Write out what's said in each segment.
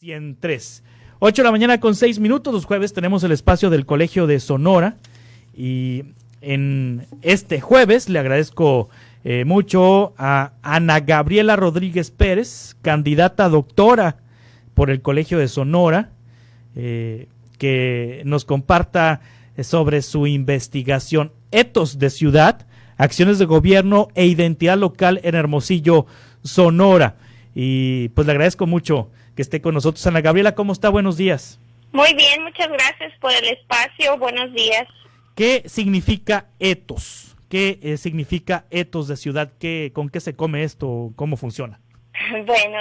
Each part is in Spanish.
103. 8 de la mañana con 6 minutos. Los jueves tenemos el espacio del Colegio de Sonora. Y en este jueves le agradezco mucho a Ana Gabriela Rodríguez Pérez, candidata a doctora por el Colegio de Sonora, que nos comparta sobre su investigación Etos de Ciudad, Acciones de Gobierno e Identidad Local en Hermosillo, Sonora. Y pues le agradezco mucho que esté con nosotros. Ana Gabriela, ¿cómo está? Buenos días. Muy bien, muchas gracias por el espacio. Buenos días. ¿Qué significa etos? ¿Qué significa etos de ciudad? ¿Con qué se come esto? ¿Cómo funciona? Bueno,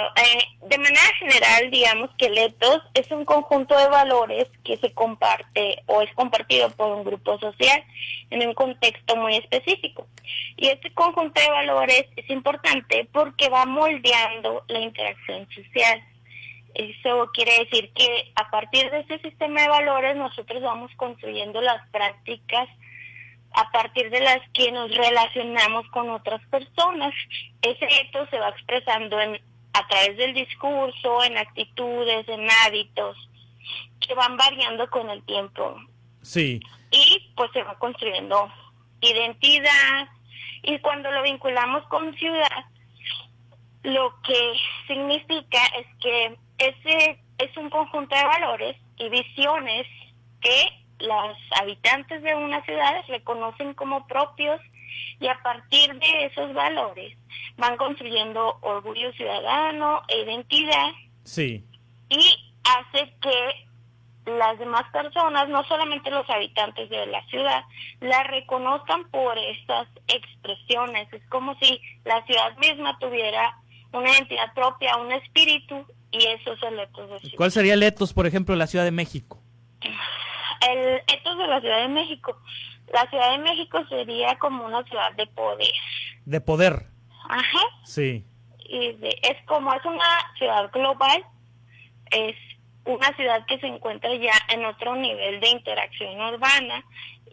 de manera general, digamos que el etos es un conjunto de valores que se comparte o es compartido por un grupo social en un contexto muy específico. Y este conjunto de valores es importante porque va moldeando la interacción social. Eso quiere decir que a partir de ese sistema de valores nosotros vamos construyendo las prácticas a partir de las que nos relacionamos con otras personas. Ese etos se va expresando a través del discurso, en actitudes, en hábitos, que van variando con el tiempo. Sí. Y pues se va construyendo identidad, y cuando lo vinculamos con ciudad, lo que significa es que ese es un conjunto de valores y visiones que los habitantes de una ciudad reconocen como propios, y a partir de esos valores van construyendo orgullo ciudadano e identidad. Sí. Y hace que las demás personas, no solamente los habitantes de la ciudad, la reconozcan por estas expresiones. Es como si la ciudad misma tuviera una identidad propia, un espíritu, y eso es el etos de ciudad. ¿Cuál sería el etos, por ejemplo, de la Ciudad de México? El etos de la Ciudad de México. La Ciudad de México sería como una ciudad de poder. De poder. Ajá. Sí. Y es una ciudad global, es una ciudad que se encuentra ya en otro nivel de interacción urbana,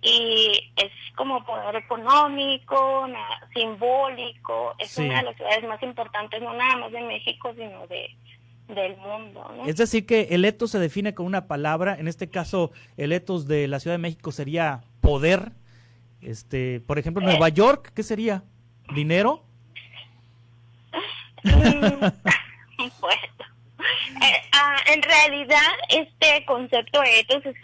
y es como poder económico, simbólico. Es Sí. una de las ciudades más importantes, no nada más de México, sino del mundo, ¿no? Es decir, que el etos se define con una palabra. En este caso, el etos de la Ciudad de México sería poder. Por ejemplo, Nueva York, ¿qué sería? ¿Dinero? Pues, en realidad, este concepto de etos es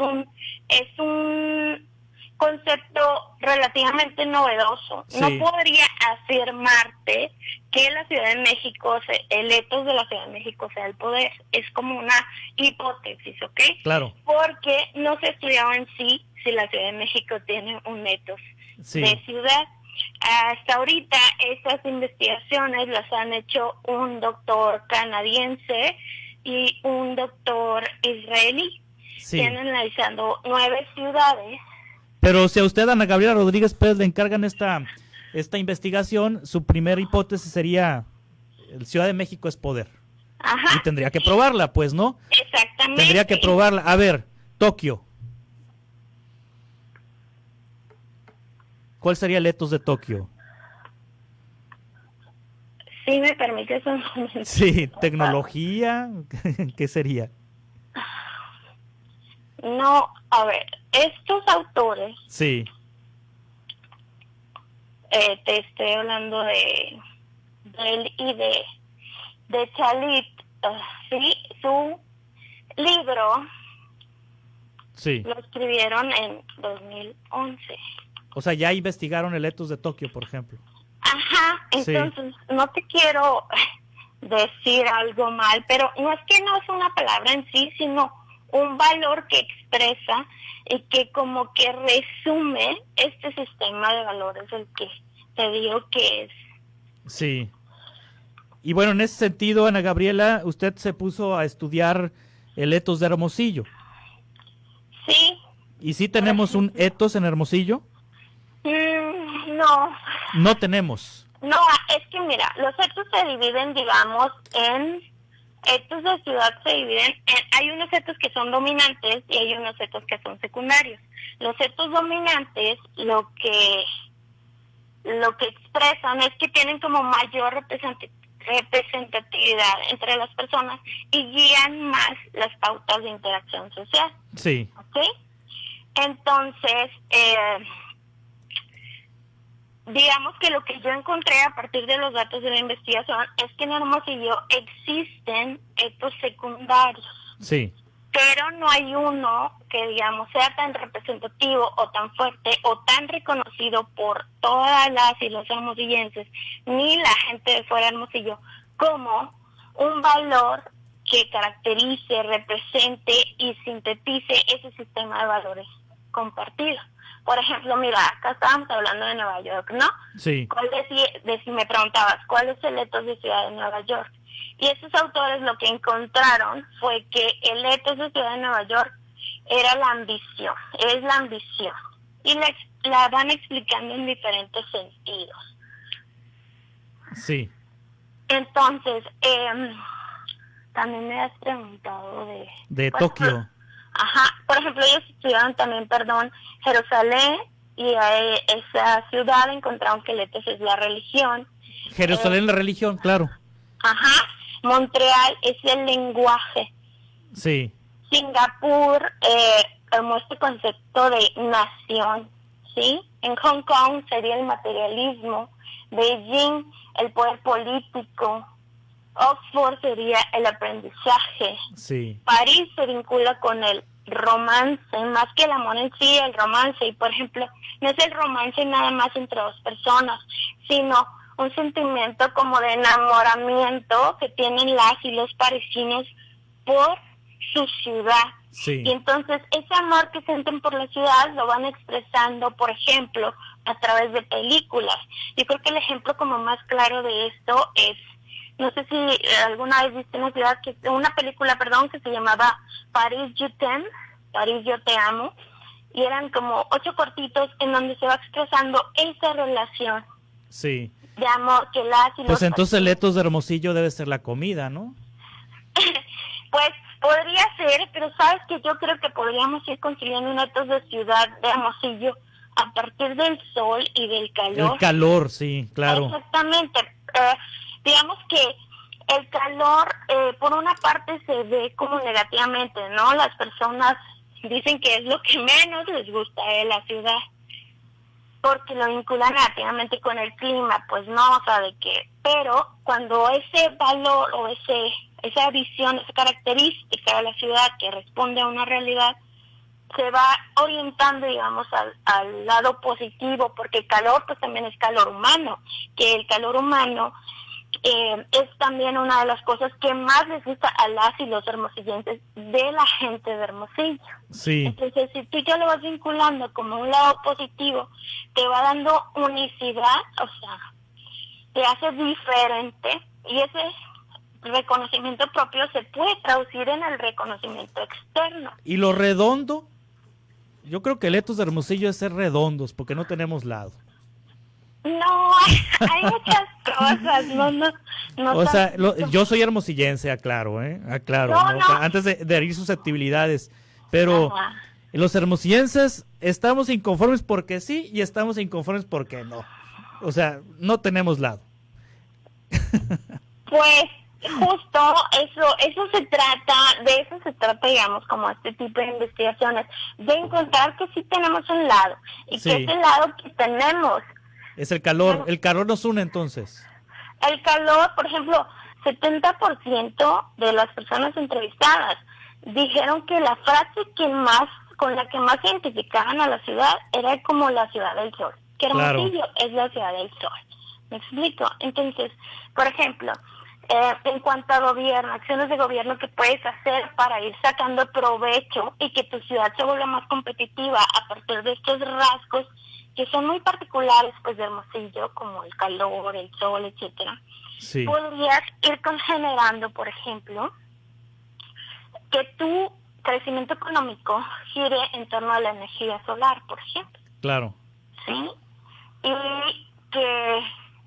un concepto relativamente novedoso. Sí. No podría afirmarte que la Ciudad de México, el etos de la Ciudad de México sea el poder. Es como una hipótesis, ¿ok? Claro. Porque no se ha estudiado en sí si la Ciudad de México tiene un etos de ciudad. Hasta ahorita estas investigaciones las han hecho un doctor canadiense y un doctor israelí. Sí. Están analizando 9 ciudades. Pero si a usted, Ana Gabriela Rodríguez Pérez, le encargan esta investigación, su primera hipótesis sería: el Ciudad de México es poder. Ajá. Y tendría que probarla, pues, ¿no? Exactamente. Tendría que probarla. A ver, Tokio. ¿Cuál sería el etos de Tokio? Sí, me permites un momento. Sí, tecnología, ¿qué sería? No, a ver, estos autores, Sí. te estoy hablando de él y de Chalit, sí, su libro Sí. lo escribieron en 2011. O sea, ya investigaron el etos de Tokio, por ejemplo. Ajá, entonces Sí. no te quiero decir algo mal, pero no es que no es una palabra en sí, sino un valor que expresa y que como que resume este sistema de valores, el que te digo que es. Sí. Y bueno, en ese sentido, Ana Gabriela, usted se puso a estudiar el etos de Hermosillo. Sí. ¿Y sí tenemos un etos en Hermosillo? No. No tenemos. No, es que mira, los etos se dividen, digamos, en etos de ciudad se dividen hay unos etos que son dominantes y hay unos etos que son secundarios. Los etos dominantes lo que expresan es que tienen como mayor representatividad entre las personas y guían más las pautas de interacción social. Sí. ¿Ok? Entonces, digamos que lo que yo encontré a partir de los datos de la investigación es que en Hermosillo existen etos secundarios. Sí. Pero no hay uno que, digamos, sea tan representativo o tan fuerte o tan reconocido por todas las y los hermosillenses, ni la gente de fuera de Hermosillo, como un valor que caracterice, represente y sintetice ese sistema de valores compartido. Por ejemplo, mira, acá estábamos hablando de Nueva York, ¿no? Sí. Si me preguntabas, ¿cuál es el ethos de Ciudad de Nueva York? Y estos autores lo que encontraron fue que el ethos de Ciudad de Nueva York era la ambición, es la ambición. Y la van explicando en diferentes sentidos. Sí. Entonces, también me has preguntado de Tokio. Ajá, por ejemplo, ellos estudiaron también, Jerusalén, y esa ciudad encontraron que el ethos es la religión. Jerusalén, la religión, claro. Ajá, Montreal es el lenguaje. Sí. Singapur, como este concepto de nación, ¿sí? En Hong Kong sería el materialismo. Beijing, el poder político. Oxford sería el aprendizaje. Sí. París se vincula con el romance, más que el amor en sí, el romance. Y por ejemplo, no es el romance nada más entre dos personas, sino un sentimiento como de enamoramiento que tienen las y los parisinos por su ciudad. Sí. Y entonces ese amor que sienten por la ciudad lo van expresando, por ejemplo, a través de películas. Yo creo que el ejemplo como más claro de esto es, no sé si alguna vez viste una película que se llamaba Paris Je t'aime, París yo te amo, y eran como 8 cortitos en donde se va expresando esa relación. Sí. De amor que las y pues los entonces el ethos de Hermosillo debe ser la comida, ¿no? Pues podría ser, pero sabes que yo creo que podríamos ir construyendo un ethos de ciudad de Hermosillo a partir del sol y del calor. El calor, sí, claro. Exactamente. Digamos que el calor, por una parte, se ve como negativamente, ¿no? Las personas dicen que es lo que menos les gusta de la ciudad, porque lo vinculan negativamente con el clima, pues no, o sea, de que, pero cuando ese valor o esa visión, esa característica de la ciudad que responde a una realidad, se va orientando, digamos, al lado positivo, porque el calor, pues también es calor humano, que el calor humano es también una de las cosas que más les gusta a las y los hermosillenses de la gente de Hermosillo. Sí. Entonces, si tú ya lo vas vinculando como un lado positivo, te va dando unicidad, o sea, te hace diferente, y ese reconocimiento propio se puede traducir en el reconocimiento externo. ¿Y lo redondo? Yo creo que el ethos de Hermosillo es ser redondos, porque no tenemos lado. No, hay muchas cosas, no. O sea, yo soy hermosillense, aclaro, aclaro, No. O sea, antes de herir susceptibilidades, pero los hermosillenses estamos inconformes porque sí y estamos inconformes porque no. O sea, no tenemos lado. Pues justo eso se trata, digamos, como este tipo de investigaciones, de encontrar que sí tenemos un lado y Sí. que ese lado que tenemos Es el calor nos une entonces. el calor. Por ejemplo, 70% de las personas entrevistadas dijeron que la frase con la que más identificaban a la ciudad era como la ciudad del sol, que Hermosillo es la ciudad del sol. ¿Me explico? Entonces, por ejemplo, en cuanto a gobierno, acciones de gobierno que puedes hacer para ir sacando provecho y que tu ciudad se vuelva más competitiva a partir de estos rasgos que son muy particulares, pues, de Hermosillo, como el calor, el sol, etcétera. Sí. Podrías ir generando, por ejemplo, que tu crecimiento económico gire en torno a la energía solar, por ejemplo. Claro. ¿Sí? Y que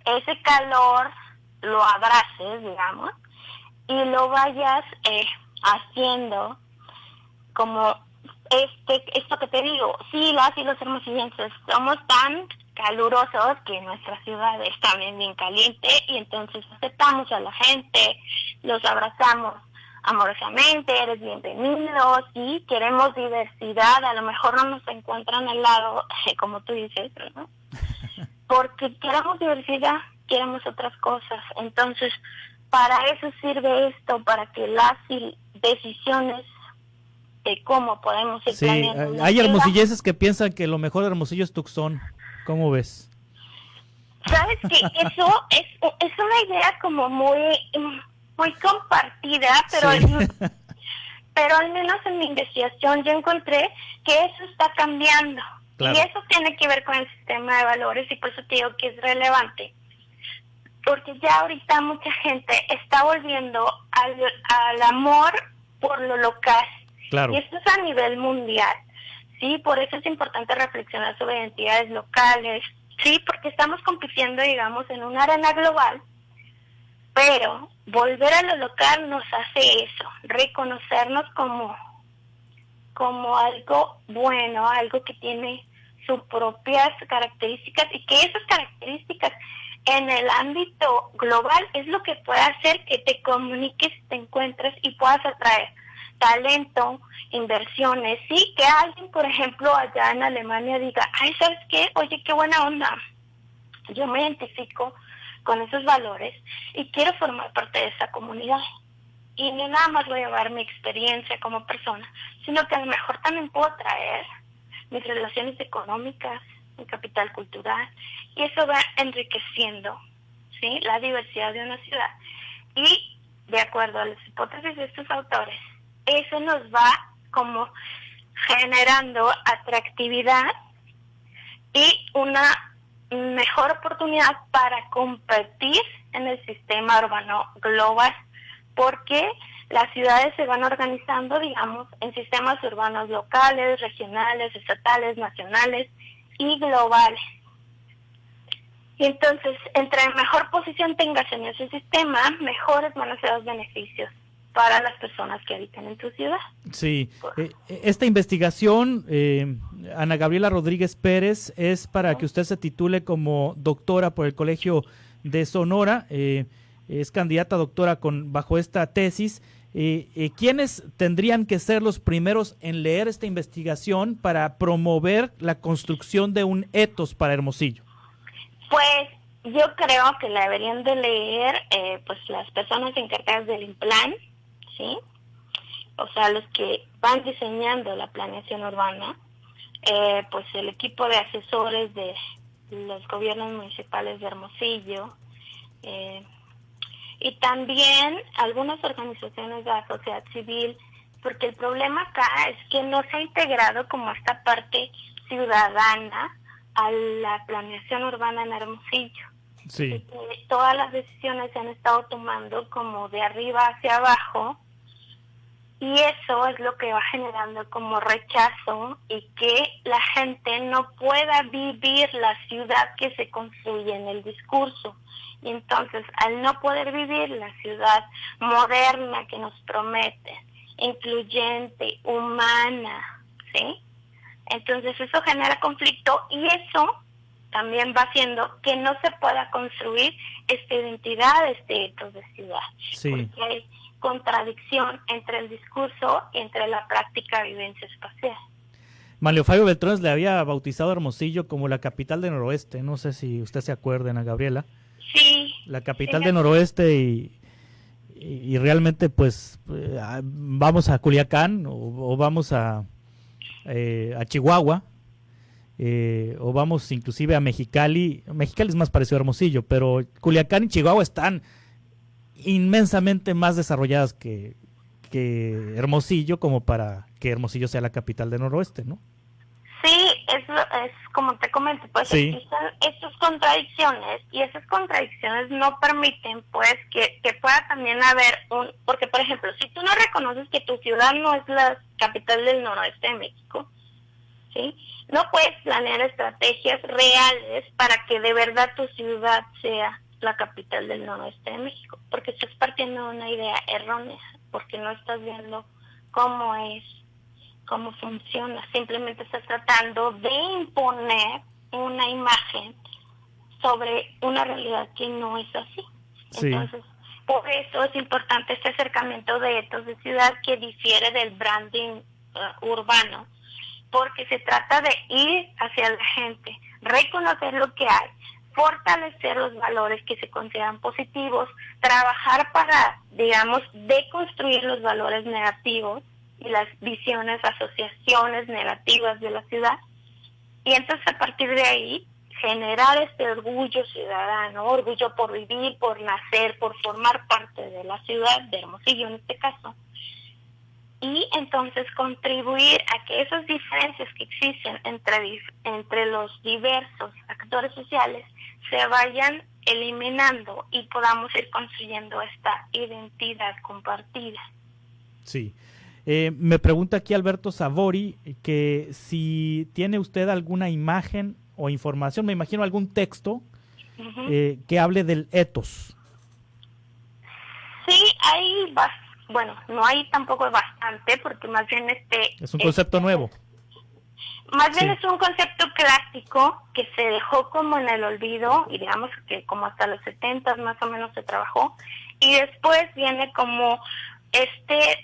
ese calor lo abraces, digamos, y lo vayas haciendo como esto que te digo. Sí, las y los hermosillenses somos tan calurosos, que nuestra ciudad es también bien caliente, y entonces aceptamos a la gente, los abrazamos amorosamente, eres bienvenido, sí, queremos diversidad, a lo mejor no nos encuentran al lado, como tú dices, ¿no? Porque queremos diversidad, queremos otras cosas. Entonces, para eso sirve esto, para que las decisiones de cómo podemos ir planeando una hay ciudad. hermosilleses que piensan que lo mejor de Hermosillo es Tucson. ¿Cómo ves? Sabes que eso es una idea como muy compartida, pero Sí. pero al menos en mi investigación yo encontré que eso está cambiando. Claro. Y eso tiene que ver con el sistema de valores, y por eso te digo que es relevante. Porque ya ahorita mucha gente está volviendo al amor por lo local. Claro. Y esto es a nivel mundial. Sí, por eso es importante reflexionar sobre identidades locales. Sí, porque estamos compitiendo, digamos, en una arena global. Pero volver a lo local nos hace eso, reconocernos como algo bueno, algo que tiene sus propias características, y que esas características en el ámbito global es lo que puede hacer que te comuniques, te encuentres y puedas atraer talento, inversiones, sí, que alguien, por ejemplo, allá en Alemania diga, ay, ¿sabes qué? Oye, qué buena onda, yo me identifico con esos valores y quiero formar parte de esa comunidad. Y no nada más voy a llevar mi experiencia como persona, sino que a lo mejor también puedo traer mis relaciones económicas, mi capital cultural, y eso va enriqueciendo, ¿sí?, la diversidad de una ciudad. Y de acuerdo a las hipótesis de estos autores, eso nos va como generando atractividad y una mejor oportunidad para competir en el sistema urbano global, porque las ciudades se van organizando, digamos, en sistemas urbanos locales, regionales, estatales, nacionales y globales. Y entonces, entre mejor posición tengas en ese sistema, mejores van a ser los beneficios para las personas que habitan en tu ciudad. Sí, esta investigación, Ana Gabriela Rodríguez Pérez, es para que usted se titule como doctora por el Colegio de Sonora, es candidata a doctora bajo esta tesis. ¿Quiénes tendrían que ser los primeros en leer esta investigación para promover la construcción de un etos para Hermosillo? Pues yo creo que la deberían de leer pues las personas encargadas del INPLAN, ¿sí? O sea, los que van diseñando la planeación urbana, pues el equipo de asesores de los gobiernos municipales de Hermosillo, y también algunas organizaciones de la sociedad civil, porque el problema acá es que no se ha integrado como esta parte ciudadana a la planeación urbana en Hermosillo. Sí. Todas las decisiones se han estado tomando como de arriba hacia abajo, y eso es lo que va generando como rechazo y que la gente no pueda vivir la ciudad que se construye en el discurso. Y entonces, al no poder vivir la ciudad moderna que nos promete, incluyente, humana, ¿sí? Entonces eso genera conflicto, y eso también va haciendo que no se pueda construir esta identidad, este etos de ciudad. Sí. Porque hay contradicción entre el discurso y entre la práctica vivencia espacial. Manlio Fabio Beltrones le había bautizado a Hermosillo como la capital del noroeste, no sé si usted se acuerda, Ana Gabriela. Sí. La capital del noroeste, y realmente pues vamos a Culiacán o vamos a Chihuahua, o vamos inclusive a Mexicali. Mexicali es más parecido a Hermosillo, pero Culiacán y Chihuahua están inmensamente más desarrolladas que Hermosillo, como para que Hermosillo sea la capital del noroeste, ¿no? Sí, eso es como te comento, pues sí. Existen estas contradicciones, y esas contradicciones no permiten pues que pueda también haber porque por ejemplo, si tú no reconoces que tu ciudad no es la capital del noroeste de México, ¿sí?, no puedes planear estrategias reales para que de verdad tu ciudad sea la capital del noroeste de México, porque estás partiendo de una idea errónea, porque no estás viendo cómo funciona, simplemente estás tratando de imponer una imagen imagen sobre una realidad que no es así. Sí. Entonces, por eso es importante este acercamiento de etos de ciudad que difiere del branding urbano, porque se trata de ir hacia la gente, reconocer lo que hay, fortalecer los valores que se consideran positivos, trabajar para, digamos, deconstruir los valores negativos y las visiones, asociaciones negativas de la ciudad, y entonces a partir de ahí generar este orgullo ciudadano, orgullo por vivir, por nacer, por formar parte de la ciudad, de Hermosillo en este caso, y entonces contribuir a que esas diferencias que existen entre los diversos actores sociales se vayan eliminando y podamos ir construyendo esta identidad compartida. Sí. Me pregunta aquí Alberto Savori que si tiene usted alguna imagen o información, me imagino algún texto que hable del ethos. Sí, hay bueno, no hay tampoco bastante, porque más bien es un concepto nuevo. Más bien es un concepto clásico que se dejó como en el olvido, y digamos que como hasta los 70 más o menos se trabajó, y después viene como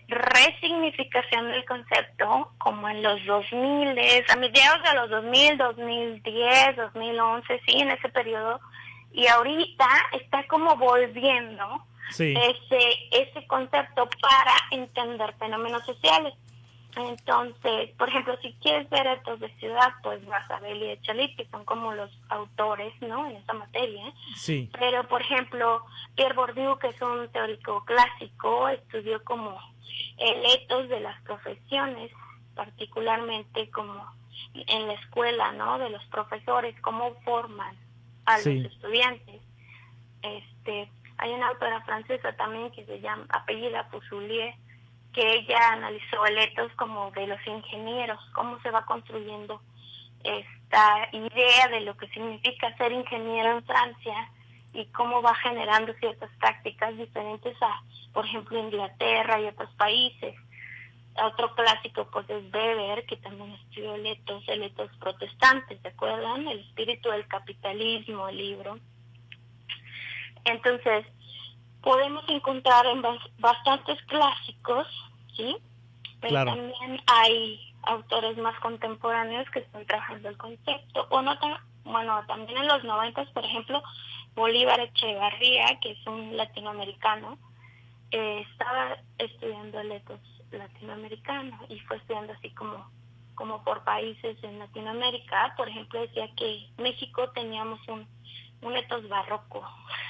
resignificación del concepto, como en los 2000, a mediados de los 2000, 2010, 2011, sí, en ese periodo, y ahorita está como volviendo ese concepto para entender fenómenos sociales. Entonces, por ejemplo, si quieres ver ethos de ciudad, pues vas a Belli y Chalit, que son como los autores, ¿no?, en esta materia. Sí. Pero, por ejemplo, Pierre Bourdieu, que es un teórico clásico, estudió como el ethos de las profesiones, particularmente como en la escuela, ¿no?, de los profesores, cómo forman a los estudiantes. Hay una autora francesa también que se llama apellida Fuselier, que ella analizó el ethos como de los ingenieros, cómo se va construyendo esta idea de lo que significa ser ingeniero en Francia y cómo va generando ciertas prácticas diferentes a, por ejemplo, Inglaterra y otros países. Otro clásico pues es Weber, que también estudió el ethos protestante, ¿se acuerdan? El espíritu del capitalismo, el libro. Entonces, podemos encontrar en bastantes clásicos, ¿sí? Pero claro, también hay autores más contemporáneos que están trabajando el concepto, o no también en los 90, por ejemplo, Bolívar Echevarría, que es un latinoamericano, estaba estudiando el ethos latinoamericano y fue estudiando así como por países en Latinoamérica. Por ejemplo, decía que México teníamos un ethos barroco.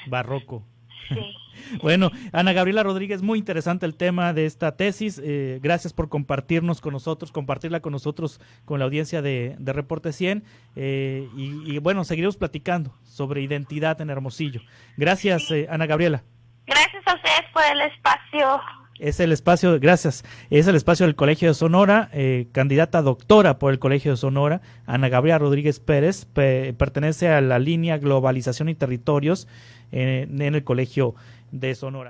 Barroco. Sí. Bueno, Ana Gabriela Rodríguez, muy interesante el tema de esta tesis. Gracias por compartirla con nosotros, con la audiencia de Reporte 100. Y bueno, seguiremos platicando sobre identidad en Hermosillo. Gracias, Ana Gabriela. Gracias a ustedes por el espacio. Es el espacio, gracias, es el espacio del Colegio de Sonora, candidata a doctora por el Colegio de Sonora, Ana Gabriela Rodríguez Pérez, pertenece a la línea Globalización y Territorios en el Colegio de Sonora.